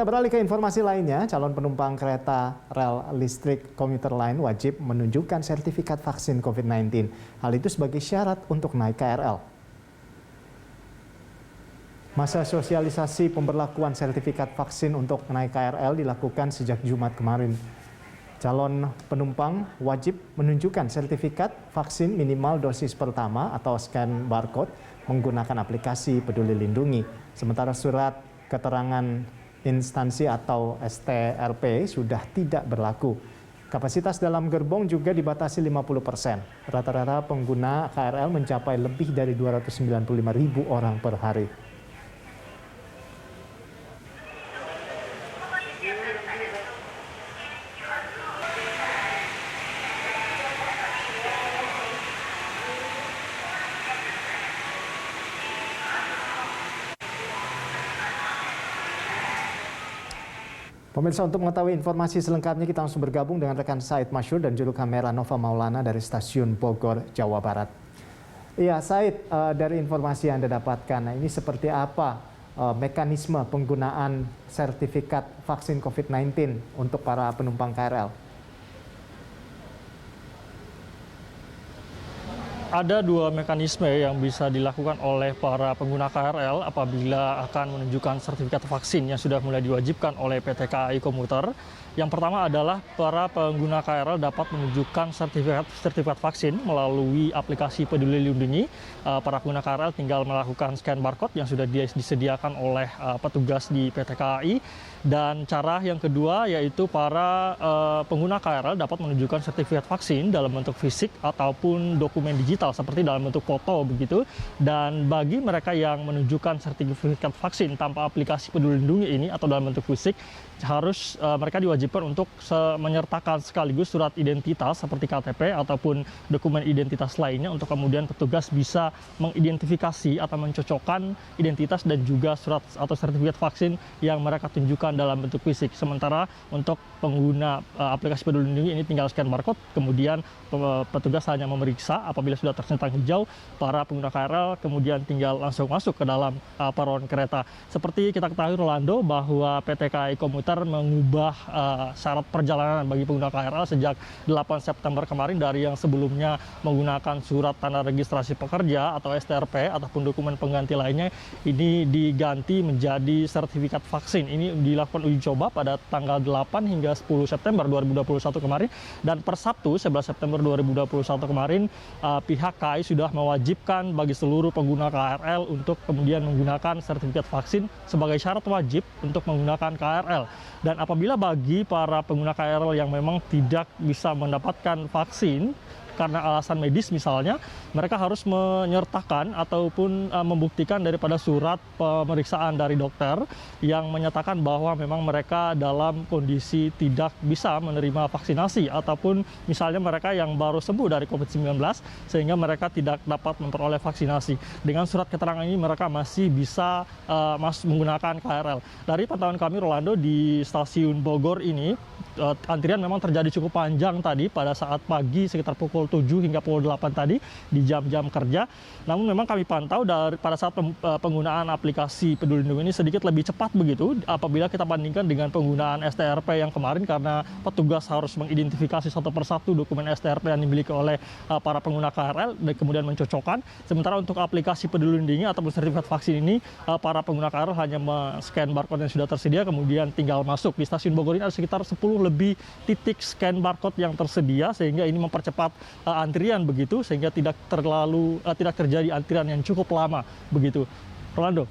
Kita beralih ke informasi lainnya, calon penumpang kereta rel listrik komuter lain wajib menunjukkan sertifikat vaksin COVID-19. Hal itu sebagai syarat untuk naik KRL. Masa sosialisasi pemberlakuan sertifikat vaksin untuk naik KRL dilakukan sejak Jumat kemarin. Calon penumpang wajib menunjukkan sertifikat vaksin minimal dosis pertama atau scan barcode menggunakan aplikasi Peduli Lindungi. Sementara surat keterangan instansi atau STRP sudah tidak berlaku. Kapasitas dalam gerbong juga dibatasi 50%. Rata-rata pengguna KRL mencapai lebih dari 295.000 orang per hari. Pemirsa, untuk mengetahui informasi selengkapnya kita langsung bergabung dengan rekan Said Masyur dan juru kamera Nova Maulana dari Stasiun Bogor, Jawa Barat. Iya, Said, dari informasi yang Anda dapatkan, ini seperti apa mekanisme penggunaan sertifikat vaksin COVID-19 untuk para penumpang KRL? Ada dua mekanisme yang bisa dilakukan oleh para pengguna KRL apabila akan menunjukkan sertifikat vaksin yang sudah mulai diwajibkan oleh PT KAI Komuter. Yang pertama adalah para pengguna KRL dapat menunjukkan sertifikat vaksin melalui aplikasi Peduli Lindungi. Para pengguna KRL tinggal melakukan scan barcode yang sudah disediakan oleh petugas di PT KAI. Dan cara yang kedua yaitu para pengguna KRL dapat menunjukkan sertifikat vaksin dalam bentuk fisik ataupun dokumen digital seperti dalam bentuk foto begitu. Dan bagi mereka yang menunjukkan sertifikat vaksin tanpa aplikasi Peduli Lindungi ini atau dalam bentuk fisik, harus mereka diwajibkan untuk menyertakan sekaligus surat identitas seperti KTP ataupun dokumen identitas lainnya untuk kemudian petugas bisa mengidentifikasi atau mencocokkan identitas dan juga surat atau sertifikat vaksin yang mereka tunjukkan dalam bentuk fisik. Sementara untuk pengguna aplikasi Peduli Lindungi ini tinggal scan barcode, kemudian petugas hanya memeriksa apabila sudah tercentang hijau, para pengguna KRL kemudian tinggal langsung masuk ke dalam peron kereta. Seperti kita ketahui Rolando bahwa PT KAI Komuter mengubah syarat perjalanan bagi pengguna KRL sejak 8 September kemarin dari yang sebelumnya menggunakan surat tanda registrasi pekerja atau STRP ataupun dokumen pengganti lainnya, ini diganti menjadi sertifikat vaksin. Ini dilakukan uji coba pada tanggal 8 hingga 10 September 2021 kemarin, dan per Sabtu 11 September 2021 kemarin pihak KAI sudah mewajibkan bagi seluruh pengguna KRL untuk kemudian menggunakan sertifikat vaksin sebagai syarat wajib untuk menggunakan KRL. Dan apabila bagi para pengguna KRL yang memang tidak bisa mendapatkan vaksin karena alasan medis misalnya, mereka harus menyertakan ataupun membuktikan daripada surat pemeriksaan dari dokter yang menyatakan bahwa memang mereka dalam kondisi tidak bisa menerima vaksinasi ataupun misalnya mereka yang baru sembuh dari COVID-19 sehingga mereka tidak dapat memperoleh vaksinasi. Dengan surat keterangan ini mereka masih bisa menggunakan KRL. Dari pantauan kami Rolando di Stasiun Bogor ini, antrian memang terjadi cukup panjang tadi pada saat pagi sekitar pukul 7 hingga pukul 8 tadi di jam-jam kerja. Namun memang kami pantau pada saat penggunaan aplikasi Peduli Lindungi ini sedikit lebih cepat begitu apabila kita bandingkan dengan penggunaan STRP yang kemarin, karena petugas harus mengidentifikasi satu persatu dokumen STRP yang dimiliki oleh para pengguna KRL dan kemudian mencocokkan. Sementara untuk aplikasi Peduli Lindungi ataupun sertifikat vaksin ini, para pengguna KRL hanya men-scan barcode yang sudah tersedia kemudian tinggal masuk. Di Stasiun Bogor ini ada sekitar 10 lebih titik scan barcode yang tersedia sehingga ini mempercepat antrian begitu, sehingga tidak terjadi antrian yang cukup lama begitu. Rolando.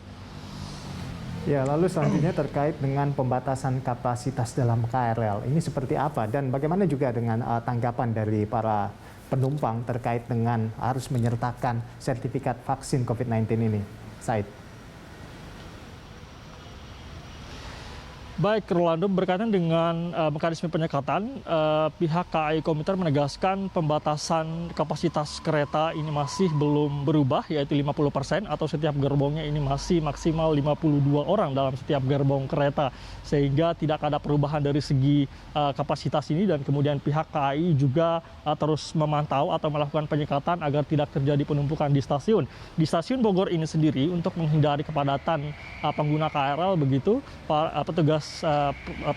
Ya, lalu selanjutnya terkait dengan pembatasan kapasitas dalam KRL. Ini seperti apa dan bagaimana juga dengan tanggapan dari para penumpang terkait dengan harus menyertakan sertifikat vaksin COVID-19 ini, Said? Baik, Rolando, berkaitan dengan mekanisme penyekatan, pihak KAI Komuter menegaskan pembatasan kapasitas kereta ini masih belum berubah, yaitu 50% atau setiap gerbongnya ini masih maksimal 52 orang dalam setiap gerbong kereta, sehingga tidak ada perubahan dari segi kapasitas ini. Dan kemudian pihak KAI juga terus memantau atau melakukan penyekatan agar tidak terjadi penumpukan di stasiun. Di Stasiun Bogor ini sendiri, untuk menghindari kepadatan pengguna KRL begitu, petugas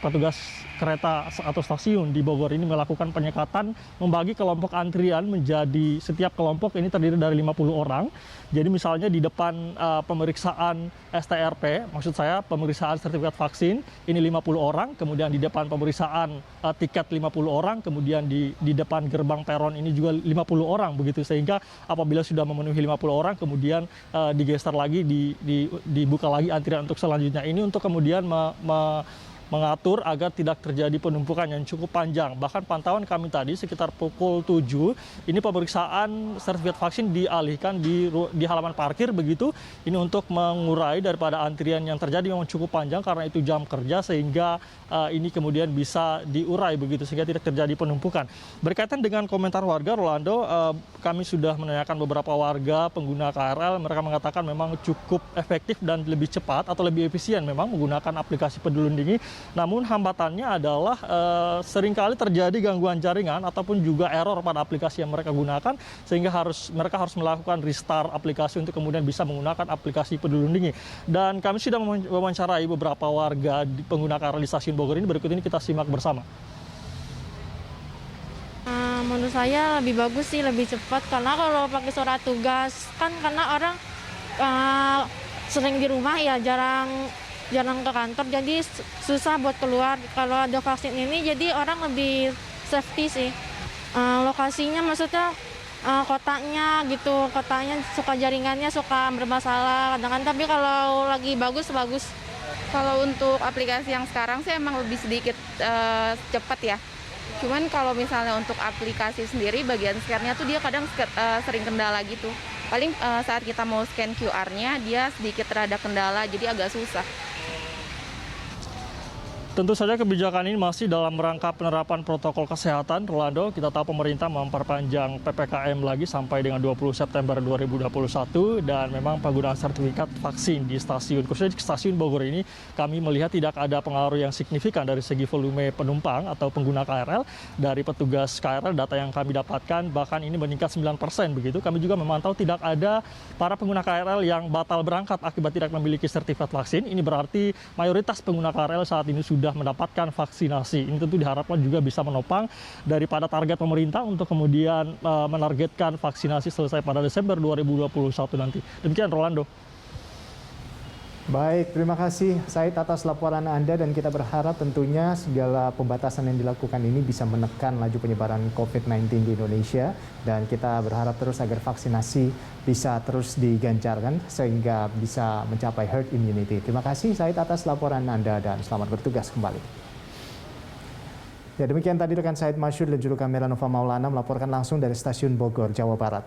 petugas kereta atau stasiun di Bogor ini melakukan penyekatan, membagi kelompok antrian menjadi setiap kelompok ini terdiri dari 50 orang. Jadi misalnya di depan pemeriksaan STRP, maksud saya pemeriksaan sertifikat vaksin, ini 50 orang, kemudian di depan pemeriksaan tiket 50 orang, kemudian di depan gerbang peron ini juga 50 orang begitu, sehingga apabila sudah memenuhi 50 orang kemudian digeser lagi, dibuka lagi antrian untuk selanjutnya. Ini untuk kemudian mengatur agar tidak terjadi penumpukan yang cukup panjang. Bahkan pantauan kami tadi sekitar pukul 7, ini pemeriksaan sertifikat vaksin dialihkan di halaman parkir begitu. Ini untuk mengurai daripada antrian yang terjadi memang cukup panjang karena itu jam kerja, sehingga ini kemudian bisa diurai begitu sehingga tidak terjadi penumpukan. Berkaitan dengan komentar warga, Rolando, kami sudah menanyakan beberapa warga pengguna KRL, mereka mengatakan memang cukup efektif dan lebih cepat atau lebih efisien memang menggunakan aplikasi Peduli Lindungi. Namun hambatannya adalah seringkali terjadi gangguan jaringan ataupun juga error pada aplikasi yang mereka gunakan, sehingga mereka harus melakukan restart aplikasi untuk kemudian bisa menggunakan aplikasi Peduli Lindungi. Dan kami sudah mewawancarai beberapa warga pengguna KRL di stasiun Bogor ini, berikut ini kita simak bersama. Menurut saya lebih bagus sih, lebih cepat, karena kalau pakai surat tugas kan karena orang sering di rumah ya, jarang ke kantor, jadi susah buat keluar. Kalau ada vaksin ini jadi orang lebih safety sih. Lokasinya maksudnya kotanya gitu, kotanya suka jaringannya suka bermasalah kadang-kadang, tapi kalau lagi bagus. Kalau untuk aplikasi yang sekarang sih emang lebih sedikit cepat ya. Cuman kalau misalnya untuk aplikasi sendiri bagian scan-nya tuh dia kadang sering kendala gitu. Paling saat kita mau scan QR-nya dia sedikit rada kendala, jadi agak susah. Tentu saja kebijakan ini masih dalam rangka penerapan protokol kesehatan, Rolando. Kita tahu pemerintah memperpanjang PPKM lagi sampai dengan 20 September 2021, dan memang penggunaan sertifikat vaksin di stasiun, khususnya di stasiun Bogor ini, kami melihat tidak ada pengaruh yang signifikan dari segi volume penumpang atau pengguna KRL. Dari petugas KRL, data yang kami dapatkan bahkan ini meningkat 9% begitu. Kami juga memantau tidak ada para pengguna KRL yang batal berangkat akibat tidak memiliki sertifikat vaksin. Ini berarti mayoritas pengguna KRL saat ini sudah mendapatkan vaksinasi. Ini tentu diharapkan juga bisa menopang daripada target pemerintah untuk kemudian menargetkan vaksinasi selesai pada Desember 2021 nanti. Demikian, Rolando. Baik, terima kasih Said atas laporan Anda, dan kita berharap tentunya segala pembatasan yang dilakukan ini bisa menekan laju penyebaran COVID-19 di Indonesia, dan kita berharap terus agar vaksinasi bisa terus digencarkan sehingga bisa mencapai herd immunity. Terima kasih Said atas laporan Anda dan selamat bertugas kembali. Ya, demikian tadi rekan Said Masyur dan juru kamera Nova Maulana melaporkan langsung dari stasiun Bogor, Jawa Barat.